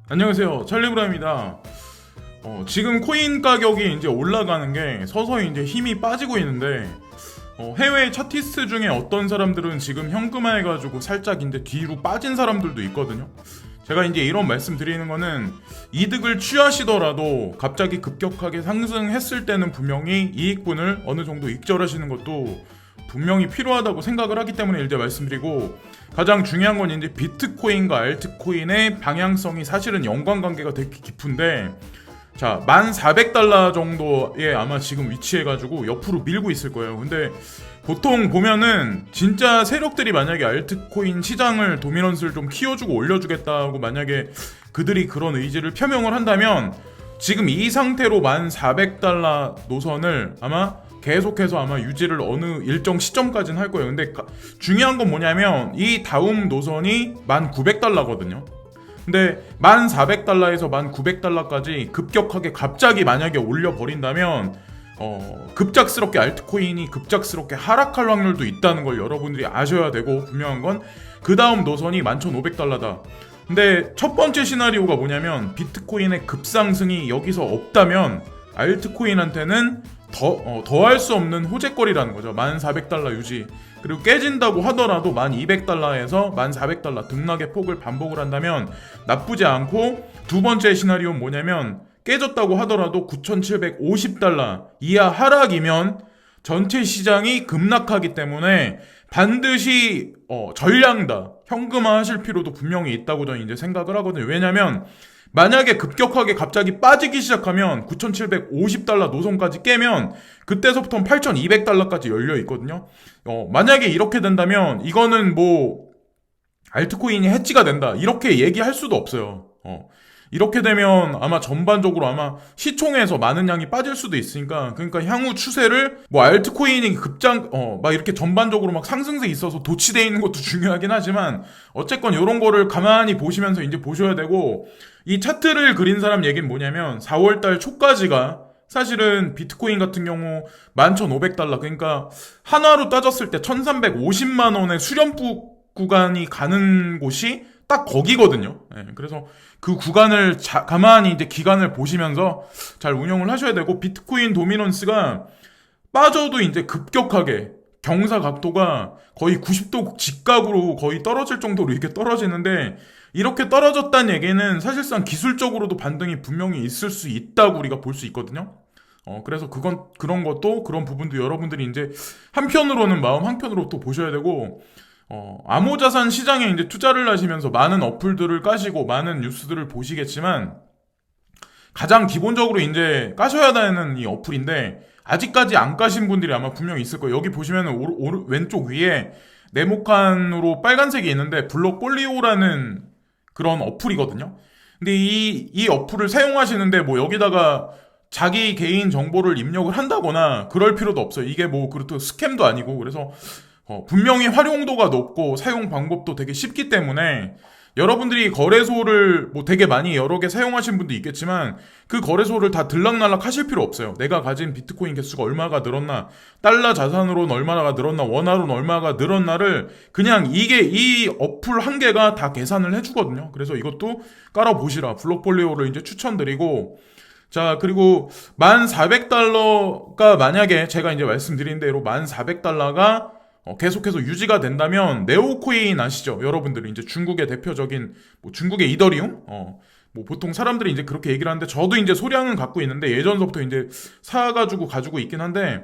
안녕하세요, 찰리브라입니다. 지금 코인 가격이 이제 올라가는 게 서서히 이제 힘이 빠지고 있는데, 해외 차티스트 중에 어떤 사람들은 지금 현금화해가지고 살짝 이제 뒤로 빠진 사람들도 있거든요. 제가 이제 이런 말씀 드리는 거는 이득을 취하시더라도 갑자기 급격하게 상승했을 때는 분명히 이익분을 어느 정도 익절하시는 것도 분명히 필요하다고 생각을 하기 때문에 이제 말씀드리고, 가장 중요한 건 이제 비트코인과 알트코인의 방향성이 사실은 연관관계가 되게 깊은데, 자, 1,400달러 정도에 아마 지금 위치해가지고 옆으로 밀고 있을 거예요. 근데 보통 보면은 진짜 세력들이 만약에 알트코인 시장을 도미넌스를 좀 키워주고 올려주겠다고 만약에 그들이 그런 의지를 표명을 한다면 지금 이 상태로 1,400달러 노선을 아마 계속해서 아마 유지를 어느 일정 시점까지는 할 거예요. 근데 중요한 건 뭐냐면 이 다음 노선이 1,900달러거든요. 근데 1,400달러에서 1,900달러까지 급격하게 갑자기 만약에 올려버린다면 급작스럽게 알트코인이 급작스럽게 하락할 확률도 있다는 걸 여러분들이 아셔야 되고, 분명한 건 그 다음 노선이 11,500달러다. 근데 첫 번째 시나리오가 뭐냐면 비트코인의 급상승이 여기서 없다면 알트코인한테는 더할 수 없는 호재거리라는 거죠. 1,400달러 유지. 그리고 깨진다고 하더라도 1,200달러에서 1,400달러 등락의 폭을 반복을 한다면 나쁘지 않고, 두 번째 시나리오는 뭐냐면 깨졌다고 하더라도 9,750달러 이하 하락이면 전체 시장이 급락하기 때문에 반드시 전량 현금화 하실 필요도 분명히 있다고 저는 이제 생각을 하거든요. 왜냐면 만약에 급격하게 갑자기 빠지기 시작하면 9,750달러 노선까지 깨면 그때서부터는 8,200달러까지 열려 있거든요. 만약에 이렇게 된다면 이거는 뭐 알트코인이 해지가 된다 이렇게 얘기할 수도 없어요. 이렇게 되면 아마 전반적으로 아마 시총에서 많은 양이 빠질 수도 있으니까, 그러니까 향후 추세를 뭐 알트코인이 막 이렇게 전반적으로 막 상승세 있어서 도취되어 있는 것도 중요하긴 하지만 어쨌건 이런 거를 가만히 보시면서 이제 보셔야 되고, 이 차트를 그린 사람 얘기는 뭐냐면 4월달 초까지가 사실은 비트코인 같은 경우 11,500달러, 그러니까 한화로 따졌을 때 1,350만 원의 수렴부 구간이 가는 곳이 딱 거기거든요. 그래서 그 구간을 가만히 이제 기간을 보시면서 잘 운영을 하셔야 되고, 비트코인 도미넌스가 빠져도 이제 급격하게 경사 각도가 거의 90도 직각으로 거의 떨어질 정도로 이렇게 떨어지는데, 이렇게 떨어졌다는 얘기는 사실상 기술적으로도 반등이 분명히 있을 수 있다고 우리가 볼 수 있거든요. 그래서 그런 것도, 그런 부분도 여러분들이 이제 한편으로는 마음 한편으로 또 보셔야 되고, 암호자산 시장에 이제 투자를 하시면서 많은 어플들을 까시고 많은 뉴스들을 보시겠지만, 가장 기본적으로 이제 까셔야 되는 이 어플인데 아직까지 안 까신 분들이 아마 분명히 있을 거예요. 여기 보시면 왼쪽 위에 네모칸으로 빨간색이 있는데 블록폴리오라는 그런 어플이거든요. 근데 이 어플을 사용하시는데 뭐 여기다가 자기 개인 정보를 입력을 한다거나 그럴 필요도 없어요. 이게 뭐 그렇다고 스캠도 아니고, 그래서 분명히 활용도가 높고 사용 방법도 되게 쉽기 때문에 여러분들이 거래소를 뭐 되게 많이 여러 개 사용하신 분도 있겠지만 그 거래소를 다 들락날락 하실 필요 없어요. 내가 가진 비트코인 개수가 얼마가 늘었나, 달러 자산으로는 얼마가 늘었나, 원화로는 얼마가 늘었나를 그냥 이 어플 한 개가 다 계산을 해주거든요. 그래서 이것도 깔아보시라, 블록폴리오를 이제 추천드리고, 자, 그리고 1,400달러가 만약에 제가 이제 말씀드린 대로 1,400달러가 계속해서 유지가 된다면 네오코인 아시죠? 여러분들이 이제 중국의 대표적인 뭐 중국의 이더리움, 뭐 보통 사람들이 이제 그렇게 얘기를 하는데 저도 이제 소량은 갖고 있는데 예전부터 이제 사가지고 가지고 있긴 한데,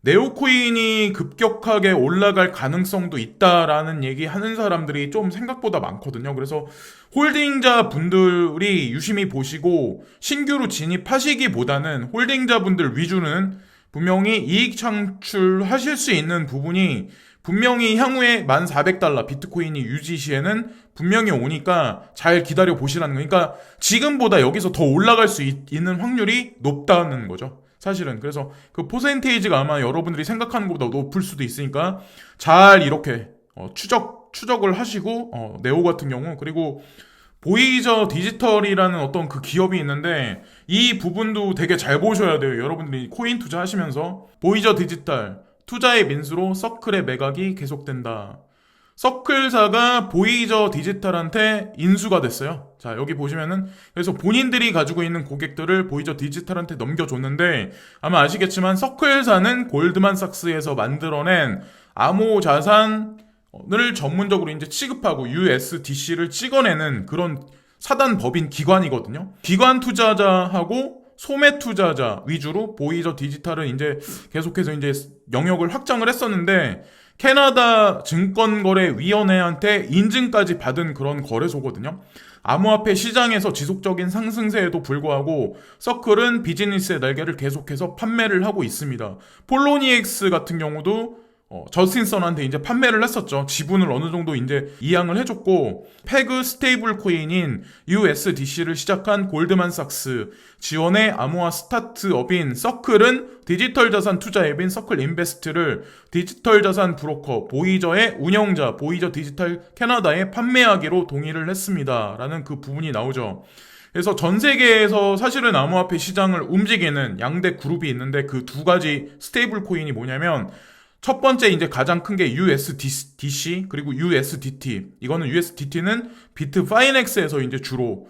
네오코인이 급격하게 올라갈 가능성도 있다라는 얘기 하는 사람들이 좀 생각보다 많거든요. 그래서 홀딩자 분들이 유심히 보시고 신규로 진입하시기보다는 홀딩자 분들 위주는 분명히 이익 창출하실 수 있는 부분이 분명히 향후에 1,400달러 비트코인이 유지 시에는 분명히 오니까 잘 기다려 보시라는 거니까, 그러니까 지금보다 여기서 더 올라갈 수 있는 확률이 높다는 거죠. 사실은. 그래서 그 퍼센테이지가 아마 여러분들이 생각하는 것보다 높을 수도 있으니까 잘 이렇게 추적을 하시고, 네오 같은 경우, 그리고 보이저 디지털이라는 어떤 그 기업이 있는데 이 부분도 되게 잘 보셔야 돼요. 여러분들이 코인 투자하시면서 보이저 디지털 투자의 민수로 서클의 매각이 계속된다. 서클사가 보이저 디지털한테 인수가 됐어요. 자, 여기 보시면은 그래서 본인들이 가지고 있는 고객들을 보이저 디지털한테 넘겨줬는데 아마 아시겠지만 서클사는 골드만삭스에서 만들어낸 암호 자산을 전문적으로 이제 취급하고 USDC를 찍어내는 그런 사단 법인 기관이거든요. 기관 투자자하고 소매 투자자 위주로 보이저 디지털은 이제 계속해서 이제 영역을 확장을 했었는데 캐나다 증권거래위원회한테 인증까지 받은 그런 거래소거든요. 암호화폐 시장에서 지속적인 상승세에도 불구하고 서클은 비즈니스의 날개를 계속해서 판매를 하고 있습니다. 폴로니엑스 같은 경우도 저스틴선한테 이제 판매를 했었죠. 지분을 어느 정도 이제 이양을 해줬고, 페그 스테이블 코인인 USDC를 시작한 골드만삭스 지원의 암호화 스타트업인 서클은 디지털 자산 투자 앱인 서클 인베스트를 디지털 자산 브로커 보이저의 운영자 보이저 디지털 캐나다에 판매하기로 동의를 했습니다. 라는 그 부분이 나오죠. 그래서 전 세계에서 사실은 암호화폐 시장을 움직이는 양대 그룹이 있는데 그 두 가지 스테이블 코인이 뭐냐면 첫 번째 이제 가장 큰 게 USDC 그리고 USDT. 이거는 USDT는 비트파이넥스에서 이제 주로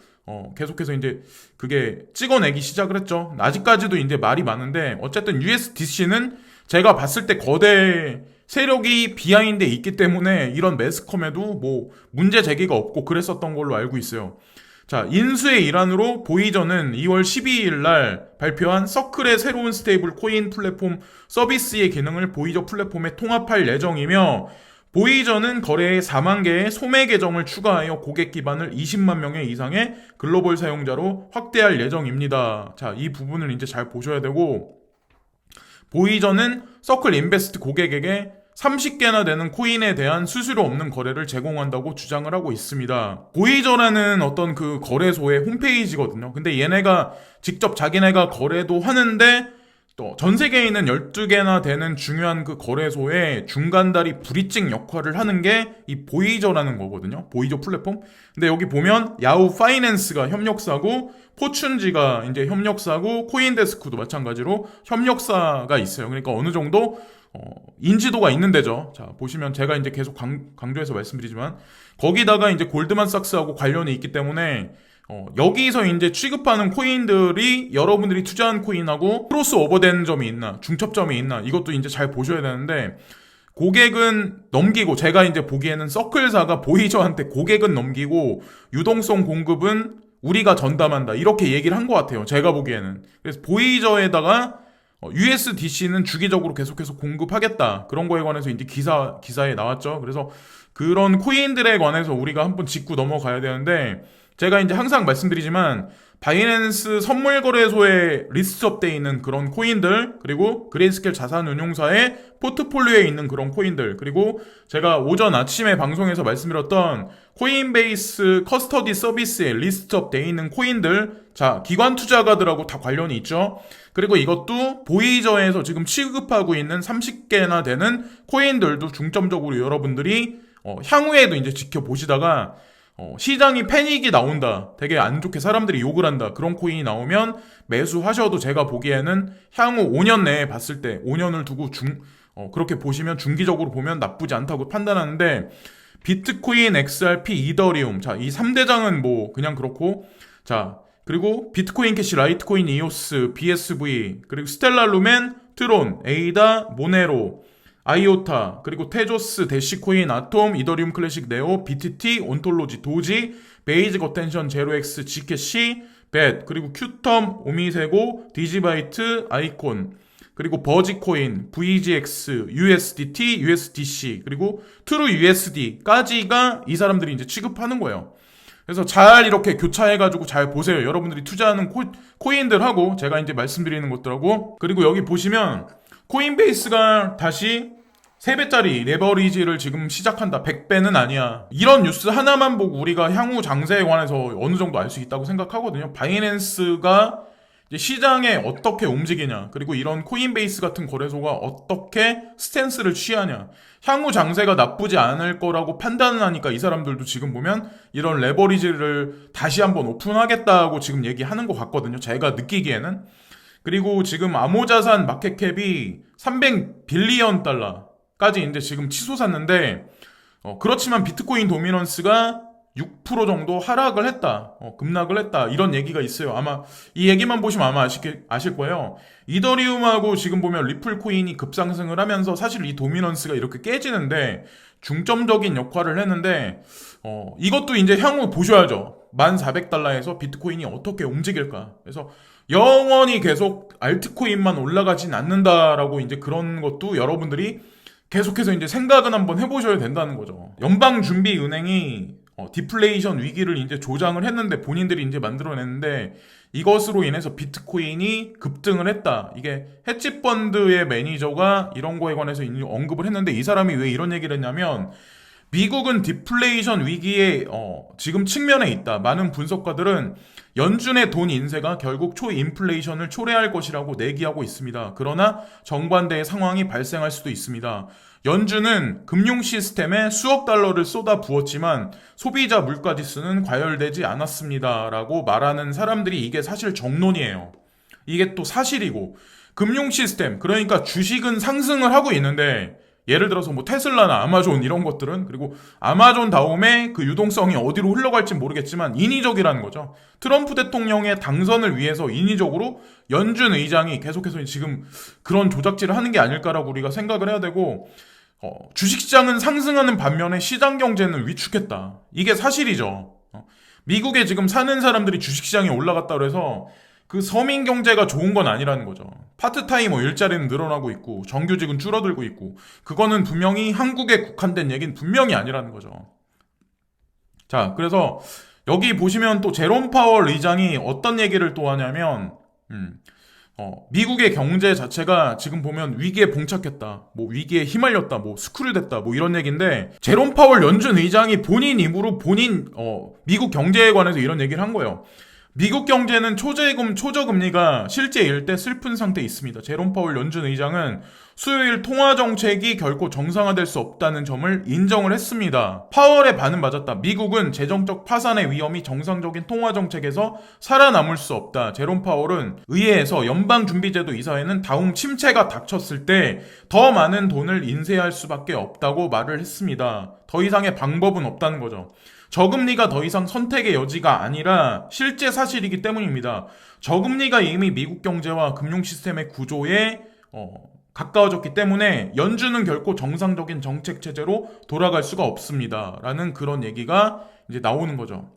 계속해서 이제 그게 찍어내기 시작을 했죠. 아직까지도 이제 말이 많은데 어쨌든 USDC는 제가 봤을 때 거대 세력이 비하인드에 있기 때문에 이런 매스컴에도 뭐 문제 제기가 없고 그랬었던 걸로 알고 있어요. 자, 인수의 일환으로 보이저는 2월 12일 날 발표한 서클의 새로운 스테이블 코인 플랫폼 서비스의 기능을 보이저 플랫폼에 통합할 예정이며 보이저는 거래에 4만 개의 소매 계정을 추가하여 고객 기반을 20만 명의 이상의 글로벌 사용자로 확대할 예정입니다. 자, 이 부분을 이제 잘 보셔야 되고 보이저는 서클 인베스트 고객에게 30개나 되는 코인에 대한 수수료 없는 거래를 제공한다고 주장을 하고 있습니다. 보이저라는 어떤 그 거래소의 홈페이지거든요. 근데 얘네가 직접 자기네가 거래도 하는데 또 전 세계에 있는 12개나 되는 중요한 그 거래소의 중간다리 브리징 역할을 하는 게 이 보이저라는 거거든요. 보이저 플랫폼. 근데 여기 보면 야후 파이낸스가 협력사고 포춘지가 이제 협력사고 코인데스크도 마찬가지로 협력사가 있어요. 그러니까 어느 정도 인지도가 있는 데죠. 자, 보시면 제가 이제 계속 강조해서 말씀드리지만 거기다가 이제 골드만삭스하고 관련이 있기 때문에 여기서 이제 취급하는 코인들이 여러분들이 투자한 코인하고 크로스 오버된 점이 있나, 중첩점이 있나 이것도 이제 잘 보셔야 되는데 고객은 넘기고 제가 이제 보기에는 서클사가 보이저한테 고객은 넘기고 유동성 공급은 우리가 전담한다 이렇게 얘기를 한 것 같아요. 제가 보기에는. 그래서 보이저에다가 USDC는 주기적으로 계속해서 공급하겠다. 그런 거에 관해서 이제 기사에 나왔죠. 그래서 그런 코인들에 관해서 우리가 한번 짚고 넘어가야 되는데 제가 이제 항상 말씀드리지만 바이낸스 선물 거래소에 리스트업되어 있는 그런 코인들 그리고 그레이스케일 자산운용사의 포트폴리오에 있는 그런 코인들 그리고 제가 오전 아침에 방송에서 말씀드렸던 코인베이스 커스터디 서비스에 리스트업되어 있는 코인들 자 기관 투자가들하고 다 관련이 있죠. 그리고 이것도 보이저에서 지금 취급하고 있는 30개나 되는 코인들도 중점적으로 여러분들이 향후에도 이제 지켜보시다가 시장이 패닉이 나온다. 되게 안 좋게 사람들이 욕을 한다. 그런 코인이 나오면 매수하셔도 제가 보기에는 향후 5년 내에 봤을 때 5년을 두고 그렇게 보시면 중기적으로 보면 나쁘지 않다고 판단하는데 비트코인, XRP, 이더리움 자, 이 3대장은 뭐 그냥 그렇고 자, 그리고 비트코인 캐시, 라이트코인, 이오스, BSV, 그리고 스텔라 루멘, 트론, 에이다, 모네로, 아이오타, 그리고 테조스, 대시코인, 아톰, 이더리움 클래식, 네오, BTT, 온톨로지, 도지, 베이직 어텐션, 제로엑스, 지캐시, 벳, 그리고 큐텀, 오미세고, 디지바이트, 아이콘, 그리고 버지코인, VGX, USDT, USDC, 그리고 트루 USD까지가 이 사람들이 이제 취급하는 거예요. 그래서 잘 이렇게 교차해가지고 잘 보세요. 여러분들이 투자하는 코인들하고 제가 이제 말씀드리는 것들하고 그리고 여기 보시면 코인베이스가 다시 3배짜리 레버리지를 지금 시작한다. 100배는 아니야. 이런 뉴스 하나만 보고 우리가 향후 장세에 관해서 어느 정도 알 수 있다고 생각하거든요. 바이낸스가 이제 시장에 어떻게 움직이냐 그리고 이런 코인베이스 같은 거래소가 어떻게 스탠스를 취하냐 향후 장세가 나쁘지 않을 거라고 판단을 하니까 이 사람들도 지금 보면 이런 레버리지를 다시 한번 오픈하겠다고 지금 얘기하는 것 같거든요. 제가 느끼기에는. 그리고 지금 암호자산 마켓캡이 300빌리언 달러까지 이제 지금 치솟았는데 그렇지만 비트코인 도미넌스가 6% 정도 하락을 했다, 급락을 했다, 이런 얘기가 있어요. 아마 이 얘기만 보시면 아마 아실 거예요. 이더리움하고 지금 보면 리플 코인이 급상승을 하면서 사실 이 도미넌스가 이렇게 깨지는데 중점적인 역할을 했는데, 이것도 이제 향후 보셔야죠. 1,400달러에서 비트코인이 어떻게 움직일까. 그래서 영원히 계속 알트코인만 올라가진 않는다라고 이제 그런 것도 여러분들이 계속해서 이제 생각은 한번 해보셔야 된다는 거죠. 연방준비은행이 디플레이션 위기를 이제 조장을 했는데, 본인들이 이제 만들어냈는데, 이것으로 인해서 비트코인이 급등을 했다. 이게 헤지펀드의 매니저가 이런 거에 관해서 언급을 했는데, 이 사람이 왜 이런 얘기를 했냐면, 미국은 디플레이션 위기에 지금 측면에 있다. 많은 분석가들은 연준의 돈 인세가 결국 초인플레이션을 초래할 것이라고 내기하고 있습니다. 그러나 정반대의 상황이 발생할 수도 있습니다. 연준은 금융 시스템에 수억 달러를 쏟아 부었지만 소비자 물가지수는 과열되지 않았습니다. 라고 말하는 사람들이 이게 사실 정론이에요. 이게 또 사실이고, 금융 시스템, 그러니까 주식은 상승을 하고 있는데, 예를 들어서 뭐 테슬라나 아마존 이런 것들은, 그리고 아마존 다음에 그 유동성이 어디로 흘러갈지 모르겠지만 인위적이라는 거죠. 트럼프 대통령의 당선을 위해서 인위적으로 연준 의장이 계속해서 지금 그런 조작질을 하는 게 아닐까라고 우리가 생각을 해야 되고, 주식시장은 상승하는 반면에 시장 경제는 위축했다. 이게 사실이죠. 미국에 지금 사는 사람들이 주식시장에 올라갔다고 해서 그 서민 경제가 좋은 건 아니라는 거죠. 파트타임 일자리는 늘어나고 있고 정규직은 줄어들고 있고, 그거는 분명히 한국에 국한된 얘기는 분명히 아니라는 거죠. 자, 그래서 여기 보시면 또 제롬 파월 의장이 어떤 얘기를 또 하냐면, 미국의 경제 자체가 지금 보면 위기에 봉착했다, 뭐 위기에 휘말렸다, 뭐 스크류됐다, 뭐 이런 얘기인데, 제롬 파월 연준 의장이 본인 입으로 미국 경제에 관해서 이런 얘기를 한 거예요. 미국 경제는 초저금리가 실제일 때 슬픈 상태에 있습니다. 제롬 파월 연준 의장은 수요일 통화 정책이 결코 정상화될 수 없다는 점을 인정을 했습니다. 파월의 반은 맞았다. 미국은 재정적 파산의 위험이 정상적인 통화 정책에서 살아남을 수 없다. 제롬 파월은 의회에서 연방준비제도 이사회는 다음 침체가 닥쳤을 때 더 많은 돈을 인쇄할 수밖에 없다고 말을 했습니다. 더 이상의 방법은 없다는 거죠. 저금리가 더 이상 선택의 여지가 아니라 실제 사실이기 때문입니다. 저금리가 이미 미국 경제와 금융 시스템의 구조에 가까워졌기 때문에 연준은 결코 정상적인 정책 체제로 돌아갈 수가 없습니다. 라는 그런 얘기가 이제 나오는 거죠.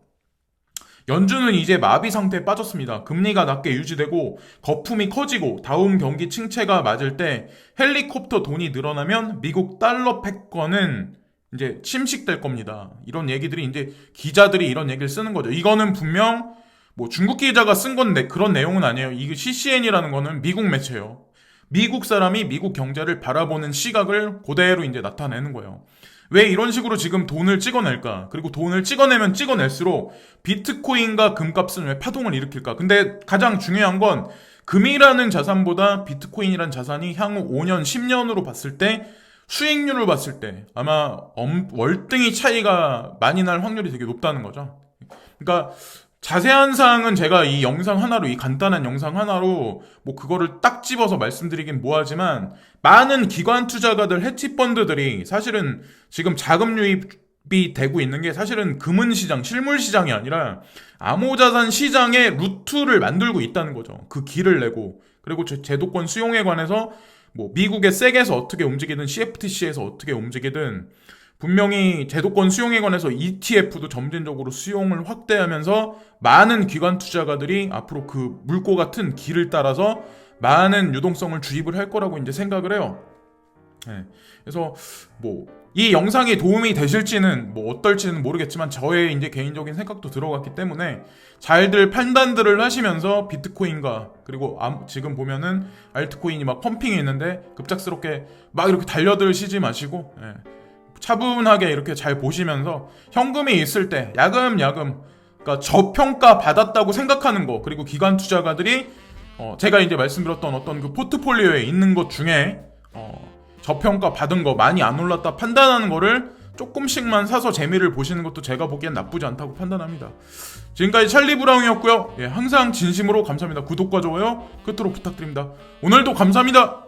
연준은 이제 마비 상태에 빠졌습니다. 금리가 낮게 유지되고 거품이 커지고 다음 경기 침체가 맞을 때 헬리콥터 돈이 늘어나면 미국 달러 패권은 이제 침식될 겁니다. 이런 얘기들이 이제 기자들이 이런 얘기를 쓰는 거죠. 이거는 분명 뭐 중국 기자가 쓴 건데 그런 내용은 아니에요. 이게 CCN이라는 거는 미국 매체예요. 미국 사람이 미국 경제를 바라보는 시각을 그대로 이제 나타내는 거예요. 왜 이런 식으로 지금 돈을 찍어낼까? 그리고 돈을 찍어내면 찍어낼수록 비트코인과 금값은 왜 파동을 일으킬까? 근데 가장 중요한 건 금이라는 자산보다 비트코인이라는 자산이 향후 5년, 10년으로 봤을 때 수익률을 봤을 때 아마 월등히 차이가 많이 날 확률이 되게 높다는 거죠. 그러니까 자세한 사항은 제가 이 영상 하나로, 이 간단한 영상 하나로 뭐 그거를 딱 집어서 말씀드리긴 뭐하지만, 많은 기관 투자가들, 헤지펀드들이 사실은 지금 자금 유입이 되고 있는 게 사실은 금은시장, 실물시장이 아니라 암호자산 시장의 루트를 만들고 있다는 거죠. 그 길을 내고, 그리고 제도권 수용에 관해서 뭐 미국의 섹에서 어떻게 움직이든 CFTC에서 어떻게 움직이든 분명히 제도권 수용에 관해서 ETF도 점진적으로 수용을 확대하면서 많은 기관 투자가들이 앞으로 그 물고 같은 길을 따라서 많은 유동성을 주입을 할 거라고 이제 생각을 해요. 네. 그래서 뭐 이 영상이 도움이 되실지는 뭐 어떨지는 모르겠지만 저의 이제 개인적인 생각도 들어갔기 때문에 잘들 판단들을 하시면서 비트코인과 그리고 지금 보면은 알트코인이 막 펌핑이 있는데 급작스럽게 막 이렇게 달려들시지 마시고, 예. 차분하게 이렇게 잘 보시면서 현금이 있을 때 야금야금, 그러니까 저평가 받았다고 생각하는 거, 그리고 기관 투자가들이 제가 이제 말씀드렸던 어떤 그 포트폴리오에 있는 것 중에 저평가 받은 거, 많이 안 올랐다 판단하는 거를 조금씩만 사서 재미를 보시는 것도 제가 보기엔 나쁘지 않다고 판단합니다. 지금까지 찰리 브라운이었고요. 예, 항상 진심으로 감사합니다. 구독과 좋아요 끝으로 부탁드립니다. 오늘도 감사합니다.